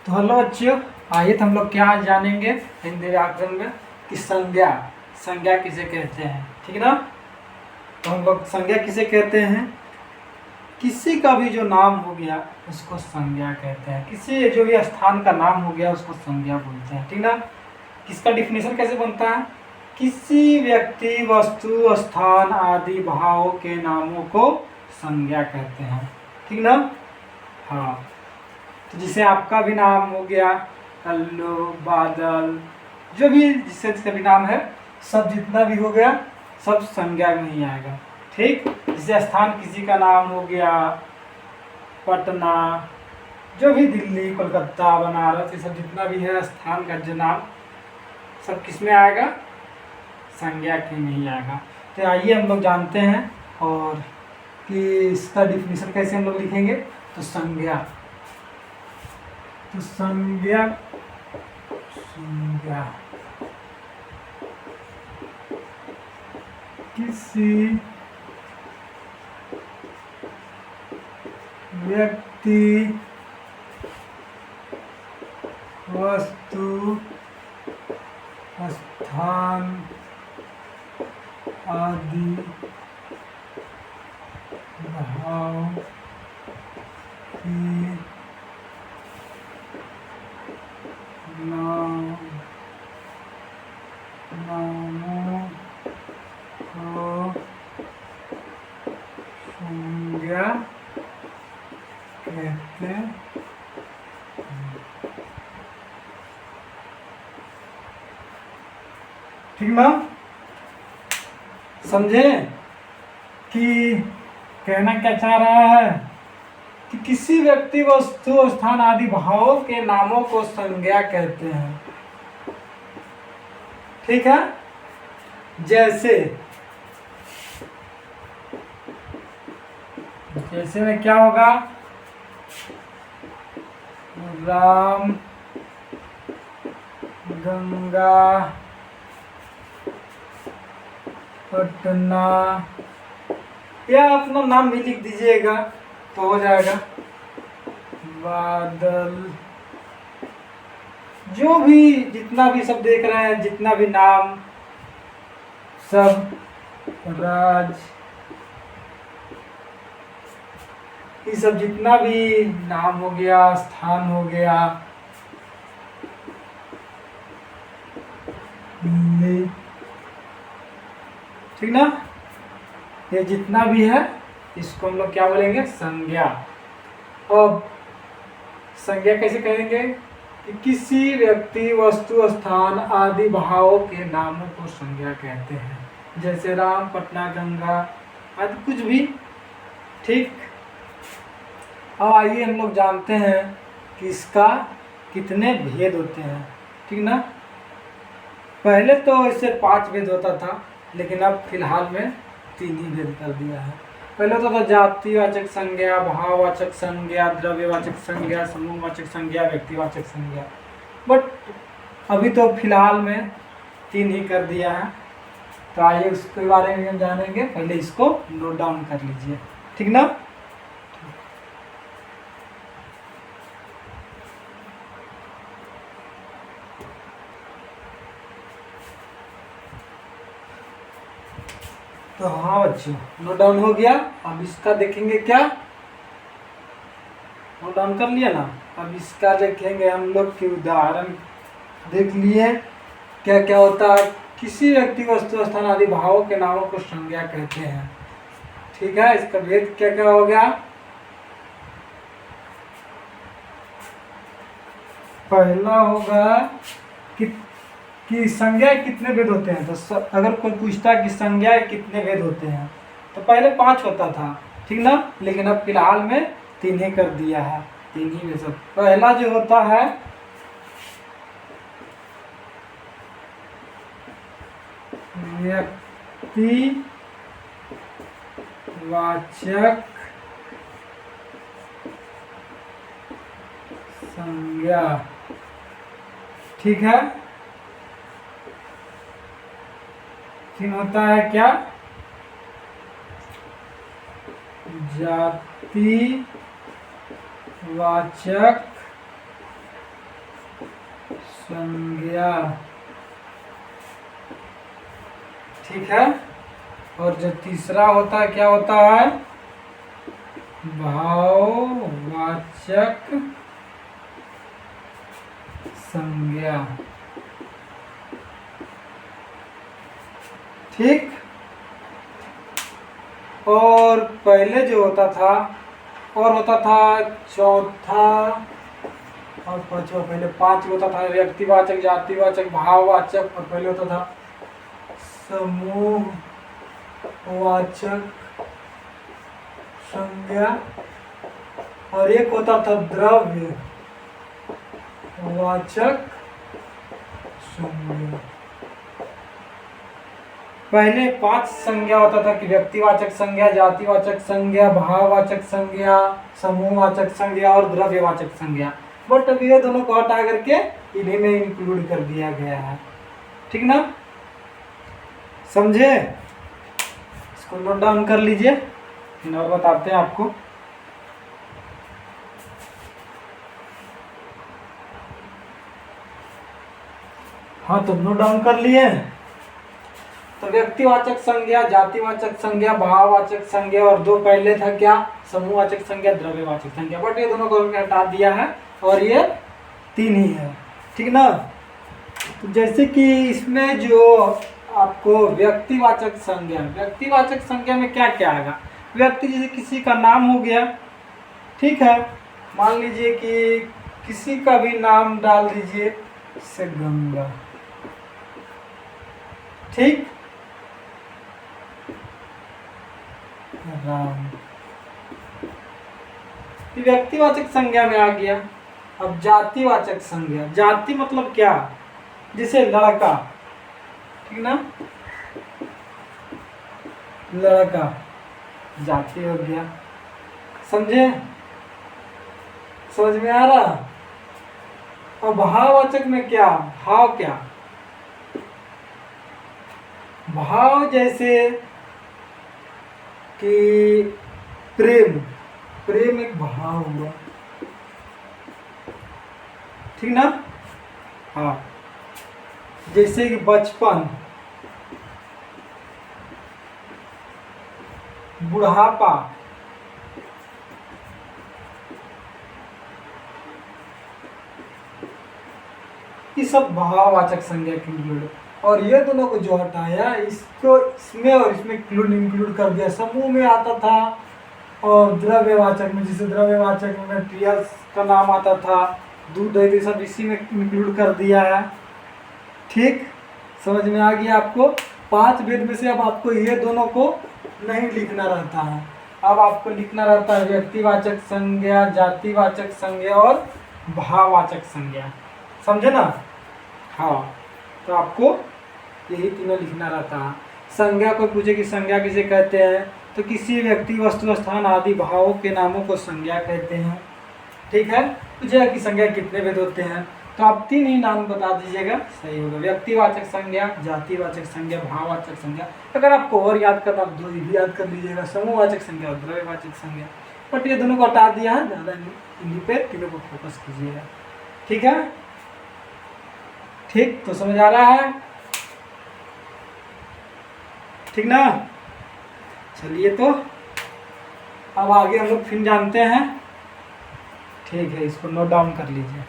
तो हेलो बच्चों, आइए तो हम लोग क्या जानेंगे हिंदी व्याकरण में कि संज्ञा संज्ञा किसे कहते हैं। ठीक है ना। तो हम लोग संज्ञा किसे कहते हैं, किसी का भी जो नाम हो गया उसको संज्ञा कहते हैं। किसी जो भी स्थान का नाम हो गया उसको संज्ञा बोलते हैं। ठीक ना। किसका डिफिनेशन कैसे बनता है, किसी व्यक्ति वस्तु स्थान आदि भाव के नामों को संज्ञा कहते हैं। ठीक ना। हाँ, तो जैसे आपका भी नाम हो गया कल्लू, बादल, जो भी जिससे जिसका भी नाम है, सब जितना भी हो गया सब संज्ञा में ही आएगा। ठीक। जैसे स्थान किसी का नाम हो गया पटना, जो भी दिल्ली, कोलकाता, बनारस, ये सब जितना भी है स्थान का जो नाम, सब किस में आएगा, संज्ञा के में ही आएगा। तो आइए हम लोग जानते हैं और कि इसका डिफिनेशन कैसे हम लोग लिखेंगे। तो संज्ञा, तो संज्ञा किसी व्यक्ति वस्तु स्थान आदि भाव की नामों को संज्ञा कहते हैं। ठीक ना। समझे कि कहना क्या चाह रहा है कि किसी व्यक्ति वस्तु स्थान आदि भावों के नामों को संज्ञा कहते हैं। ठीक है। जैसे जैसे में क्या होगा, राम, गंगा, पटना, या अपना नाम भी लिख दीजिएगा तो हो जाएगा। बादल, जो भी जितना भी सब देख रहे हैं, जितना भी नाम सब, राज, ये सब जितना भी नाम हो गया, स्थान हो गया, ठीक ना, ये जितना भी है इसको हम लोग क्या बोलेंगे, संज्ञा। अब संज्ञा कैसे कहेंगे कि किसी व्यक्ति वस्तु स्थान आदि भावों के नामों को संज्ञा कहते हैं। जैसे राम, पटना, गंगा आदि कुछ भी। ठीक। अब आइए हम लोग जानते हैं कि इसका कितने भेद होते हैं। ठीक ना। पहले तो इससे 5 भेद होता था, लेकिन अब फिलहाल में 3 ही भेद कर दिया है। पहले तो था जातिवाचक संज्ञा, भाववाचक संज्ञा, द्रव्यवाचक संज्ञा, समूहवाचक संज्ञा, व्यक्तिवाचक संज्ञा। बट अभी तो फिलहाल में 3 ही कर दिया है। तो आइए उसके बारे में हम जानेंगे। पहले इसको नोट डाउन कर लीजिए। ठीक ना। तो हाँ बच्चों, नोट डाउन हो गया। अब इसका देखेंगे क्या, नोट डाउन कर लिया ना। अब इसका देखेंगे हम लोग कि उदाहरण देख लिए क्या क्या होता है। किसी व्यक्ति वस्तु स्थान आदि भावों के नामों को संज्ञा कहते हैं। ठीक है। इसका भेद क्या क्या हो गया, पहला होगा कि संज्ञा कितने भेद होते हैं। तो अगर कोई पूछता कि संज्ञा कितने भेद होते हैं, तो पहले 5 होता था। ठीक ना। लेकिन अब फिलहाल में 3 ही कर दिया है। 3 ही में सब। पहला जो होता है व्यक्तिवाचक संज्ञा। ठीक है। फिर होता है क्या, जातिवाचक संज्ञा, ठीक है। और जो तीसरा होता है क्या होता है, भाववाचक संज्ञा, ठीक। और पहले जो होता था और होता था चौथा और पांचवा, पहले 5 होता था व्यक्तिवाचक, जातिवाचक, भाववाचक, और पहले होता था समूहवाचक संज्ञा, और एक होता था द्रव्यवाचक संज्ञा। पहले 5 संज्ञा होता था कि व्यक्तिवाचक संज्ञा, जातिवाचक संज्ञा, भाववाचक संज्ञा, समूहवाचक संज्ञा और द्रव्यवाचक संज्ञा। बट अब ये दोनों को हटा करके इन्हीं में इंक्लूड कर दिया गया है, ठीक ना, समझे। इसको नोट डाउन कर लीजिए, फिर और बताते हैं आपको। हाँ, तो नोट डाउन कर लिए। तो व्यक्तिवाचक संज्ञा, जातिवाचक संज्ञा, भाववाचक संज्ञा, और 2 पहले था क्या, समूहवाचक संज्ञा, द्रव्यवाचक संज्ञा। बट ये दोनों को हटा दिया है और ये 3 ही है, ठीक ना। तो जैसे कि इसमें जो आपको व्यक्तिवाचक संज्ञा में क्या क्या आएगा। व्यक्ति जैसे किसी का नाम हो गया, ठीक है। मान लीजिए कि किसी का भी नाम डाल दीजिए, जैसे गंगा, ठीक, राम, व्यक्तिवाचक संज्ञा में आ गया। अब जातिवाचक संज्ञा, जाति मतलब क्या, जैसे लड़का, ठीक ना, लड़का जाति हो गया, समझे, समझ में आ रहा। और भाववाचक में क्या, भाव क्या, भाव जैसे कि प्रेम, प्रेम एक भाव हुआ, ठीक ना। हाँ, जैसे कि बचपन, बुढ़ापा, ये सब भाववाचक संज्ञा के इंक्लूड। और ये दोनों को जो हटाया, इसको इसमें और इसमें इंक्लूड कर दिया। समूह में आता था और द्रव्यवाचक में, जैसे द्रव्यवाचक में मटेरियल्स का नाम आता था, दूध दही, सब इसी में इंक्लूड कर दिया है, ठीक। समझ में आ गया आपको। 5 भेद में से अब आपको ये दोनों को नहीं लिखना रहता है, अब आपको लिखना रहता है व्यक्तिवाचक संज्ञा, जातिवाचक संज्ञा और भाववाचक संज्ञा, समझे ना। हाँ, तो आपको यही तीनों लिखना रहता है। संज्ञा को पूछे कि संज्ञा किसे कहते हैं, तो किसी व्यक्ति, वस्तु, स्थान आदि भावों के नामों को संज्ञा कहते हैं, ठीक है। पूछेगा कि संज्ञा कितने भेद होते हैं, तो आप 3 ही नाम बता दीजिएगा, सही होगा। व्यक्तिवाचक संज्ञा, जातिवाचक संज्ञा, भाववाचक संज्ञा। अगर आपको और याद करना, आप 2 भी याद कर लीजिएगा, समूहवाचक संज्ञा और द्रव्यवाचक संज्ञा। बट ये दोनों को हटा दिया है, ज़्यादा इन्हीं पे तीनों को फोकस कीजिएगा, ठीक है। ठीक, तो समझ आ रहा है, ठीक ना। चलिए, तो अब आगे हम लोग फिर जानते हैं, ठीक है। इसको नोट डाउन कर लीजिए।